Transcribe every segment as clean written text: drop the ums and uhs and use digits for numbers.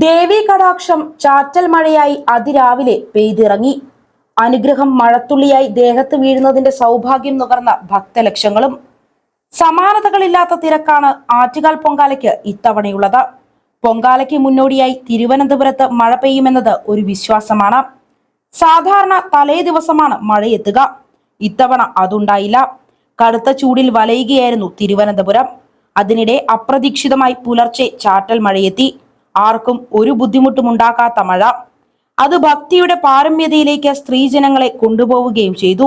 ദേവീ കടാക്ഷം ചാറ്റൽ മഴയായി അതിരാവിലെ പെയ്തിറങ്ങി. അനുഗ്രഹം മഴത്തുള്ളിയായി ദേഹത്ത് വീഴുന്നതിന്റെ സൗഭാഗ്യം നുകർന്ന ഭക്തലക്ഷങ്ങളും. സമാനതകളില്ലാത്ത തിരക്കാണ് ആറ്റുകാൽ പൊങ്കാലയ്ക്ക് ഇത്തവണയുള്ളത്. പൊങ്കാലയ്ക്ക് മുന്നോടിയായി തിരുവനന്തപുരത്ത് മഴ പെയ്യുമെന്നത് ഒരു വിശ്വാസമാണ്. സാധാരണ തലേ ദിവസമാണ് മഴയെത്തുക. ഇത്തവണ അതുണ്ടായില്ല. കടുത്ത ചൂടിൽ വലയുകയായിരുന്നു തിരുവനന്തപുരം. അതിനിടെ അപ്രതീക്ഷിതമായി പുലർച്ചെ ചാറ്റൽ മഴയെത്തി. ആർക്കും ഒരു ബുദ്ധിമുട്ടും ഉണ്ടാക്കാത്ത മഴ. അത് ഭക്തിയുടെ പാരമ്യതയിലേക്ക് സ്ത്രീജനങ്ങളെ കൊണ്ടുപോവുകയും ചെയ്തു.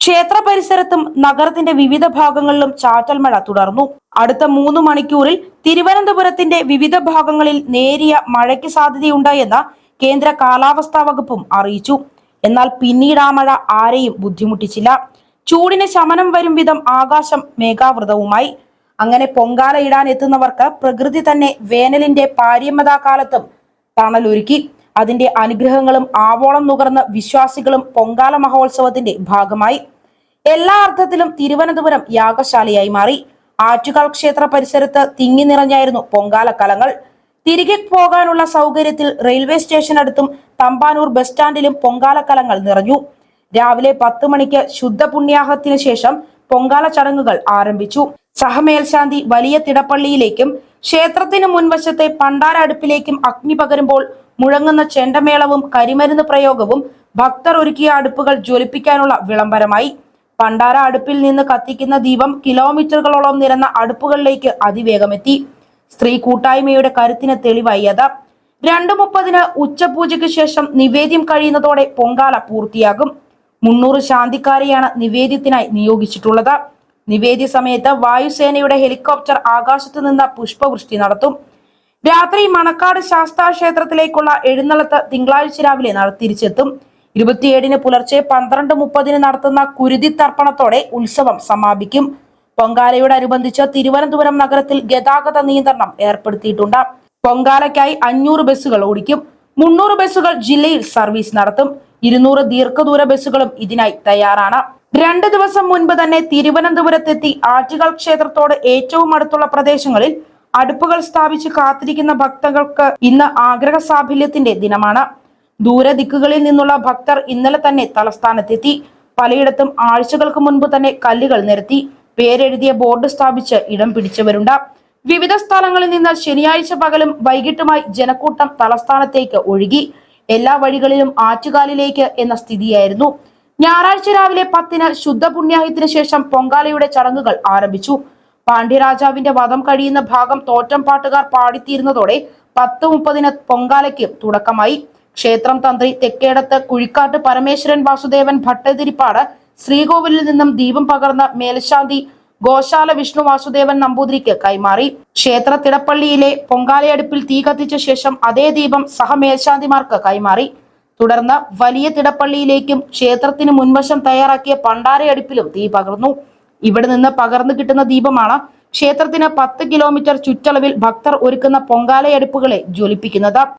ക്ഷേത്ര പരിസരത്തും നഗരത്തിന്റെ വിവിധ ഭാഗങ്ങളിലും ചാറ്റൽ മഴ തുടർന്നു. അടുത്ത 3 മണിക്കൂറിൽ തിരുവനന്തപുരത്തിന്റെ വിവിധ ഭാഗങ്ങളിൽ നേരിയ മഴയ്ക്ക് സാധ്യതയുണ്ട് എന്ന് കേന്ദ്ര കാലാവസ്ഥാ വകുപ്പും അറിയിച്ചു. എന്നാൽ പിന്നീട് ആ മഴ ആരെയും ബുദ്ധിമുട്ടിച്ചില്ല. ചൂടിന് ശമനം വരും വിധം ആകാശം മേഘാവൃതവുമായി. അങ്ങനെ പൊങ്കാല ഇടാൻ എത്തുന്നവർക്ക് പ്രകൃതി തന്നെ വേനലിന്റെ പാര്യമ്മതാകാലത്തും തണലൊരുക്കി. അതിന്റെ അനുഗ്രഹങ്ങളും ആവോളം നുകർന്ന് വിശ്വാസികളും പൊങ്കാല മഹോത്സവത്തിന്റെ ഭാഗമായി. എല്ലാ അർത്ഥത്തിലും തിരുവനന്തപുരം യാഗശാലയായി മാറി. ആറ്റുകാൽ ക്ഷേത്ര പരിസരത്ത് തിങ്ങി നിറഞ്ഞായിരുന്നു പൊങ്കാല കലങ്ങൾ. തിരികെ പോകാനുള്ള സൗകര്യത്തിൽ റെയിൽവേ സ്റ്റേഷനടുത്തും തമ്പാനൂർ ബസ് സ്റ്റാൻഡിലും പൊങ്കാല കലങ്ങൾ നിറഞ്ഞു. രാവിലെ 10 മണിക്ക് ശുദ്ധ പുണ്യാഹത്തിന് ശേഷം പൊങ്കാല ചടങ്ങുകൾ ആരംഭിച്ചു. സഹമേൽശാന്തി വലിയ തിടപ്പള്ളിയിലേക്കും ക്ഷേത്രത്തിന് മുൻവശത്തെ പണ്ടാര അടുപ്പിലേക്കും അഗ്നി പകരുമ്പോൾ മുഴങ്ങുന്ന ചെണ്ടമേളവും കരിമരുന്ന് പ്രയോഗവും ഭക്തർ ഒരുക്കിയ അടുപ്പുകൾ ജ്വലിപ്പിക്കാനുള്ള വിളംബരമായി. പണ്ടാര അടുപ്പിൽ നിന്ന് കത്തിക്കുന്ന ദീപം കിലോമീറ്ററുകളോളം നിരന്ന അടുപ്പുകളിലേക്ക് അതിവേഗമെത്തി. സ്ത്രീ കൂട്ടായ്മയുടെ കരുത്തിന് തെളിവായി അത്. 2:30 ഉച്ചപൂജയ്ക്ക് ശേഷം നിവേദ്യം കഴിയുന്നതോടെ പൊങ്കാല പൂർത്തിയാകും. 300 ശാന്തിക്കാരെയാണ് നിവേദ്യത്തിനായി നിയോഗിച്ചിട്ടുള്ളത്. നിവേദ്യ സമയത്ത് വായുസേനയുടെ ഹെലികോപ്റ്റർ ആകാശത്ത് നിന്ന് പുഷ്പവൃഷ്ടി നടത്തും. രാത്രി മണക്കാട് ശാസ്താ ക്ഷേത്രത്തിലേക്കുള്ള എഴുന്നള്ളത്ത് തിങ്കളാഴ്ച രാവിലെ തിരിച്ചെത്തും. 27 പുലർച്ചെ 12:30 നടത്തുന്ന കുരുതി തർപ്പണത്തോടെ ഉത്സവം സമാപിക്കും. പൊങ്കാലയോടനുബന്ധിച്ച് തിരുവനന്തപുരം നഗരത്തിൽ ഗതാഗത നിയന്ത്രണം ഏർപ്പെടുത്തിയിട്ടുണ്ട്. പൊങ്കാലയ്ക്കായി 500 ബസ്സുകൾ ഓടിക്കും. 300 ബസ്സുകൾ ജില്ലയിൽ സർവീസ് നടത്തും. 200 ദീർഘദൂര ബസ്സുകളും ഇതിനായി തയ്യാറാണ്. 2 ദിവസം മുൻപ് തന്നെ തിരുവനന്തപുരത്തെത്തി ആറ്റുകാൽ ക്ഷേത്രത്തോട് ഏറ്റവും അടുത്തുള്ള പ്രദേശങ്ങളിൽ അടുപ്പുകൾ സ്ഥാപിച്ച് കാത്തിരിക്കുന്ന ഭക്തർക്ക് ഇന്ന് ആഗ്രഹ സാഫല്യത്തിന്റെ ദിനമാണ്. ദൂരദിക്കുകളിൽ നിന്നുള്ള ഭക്തർ ഇന്നലെ തന്നെ തലസ്ഥാനത്തെത്തി. പലയിടത്തും ആഴ്ചകൾക്ക് മുൻപ് തന്നെ കല്ലുകൾ നിരത്തി പേരെഴുതിയ ബോർഡ് സ്ഥാപിച്ച് ഇടം പിടിച്ചവരുണ്ട്. വിവിധ സ്ഥലങ്ങളിൽ നിന്ന് ശനിയാഴ്ച പകലും വൈകിട്ടുമായി ജനക്കൂട്ടം തലസ്ഥാനത്തേക്ക് ഒഴുകി. എല്ലാ വഴികളിലും ആറ്റുകാലിലേക്ക് എന്ന സ്ഥിതിയായിരുന്നു. ഞായറാഴ്ച രാവിലെ 10 ശുദ്ധ പുണ്യാഹത്തിന് ശേഷം പൊങ്കാലയുടെ ചടങ്ങുകൾ ആരംഭിച്ചു. പാണ്ഡ്യരാജാവിന്റെ വധം കഴിയുന്ന ഭാഗം തോറ്റം പാട്ടുകാർ പാടിത്തീരുന്നതോടെ 10:30 പൊങ്കാലയ്ക്ക് തുടക്കമായി. ക്ഷേത്രം തന്ത്രി തെക്കേടത്ത് കുഴിക്കാട്ട് പരമേശ്വരൻ വാസുദേവൻ ഭട്ടതിരിപ്പാട് ശ്രീകോവിലിൽ നിന്നും ദീപം പകർന്ന മേൽശാന്തി ഗോശാല വിഷ്ണു വാസുദേവൻ നമ്പൂതിരിക്ക് കൈമാറി. ക്ഷേത്ര തിടപ്പള്ളിയിലെ പൊങ്കാലയടുപ്പിൽ തീ കത്തിച്ച ശേഷം അതേ ദീപം സഹമേൽശാന്തിമാർക്ക് കൈമാറി. തുടർന്ന് വലിയ തിടപ്പള്ളിയിലേക്കും ക്ഷേത്രത്തിന് മുൻവശം തയ്യാറാക്കിയ പണ്ടാരയടുപ്പിലും തീ പകർന്നു. ഇവിടെ നിന്ന് പകർന്നു കിട്ടുന്ന ദീപമാണ് ക്ഷേത്രത്തിന് 10 കിലോമീറ്റർ ചുറ്റളവിൽ ഭക്തർ ഒരുക്കുന്ന പൊങ്കാലയടുപ്പുകളെ ജ്വലിപ്പിക്കുന്നത്.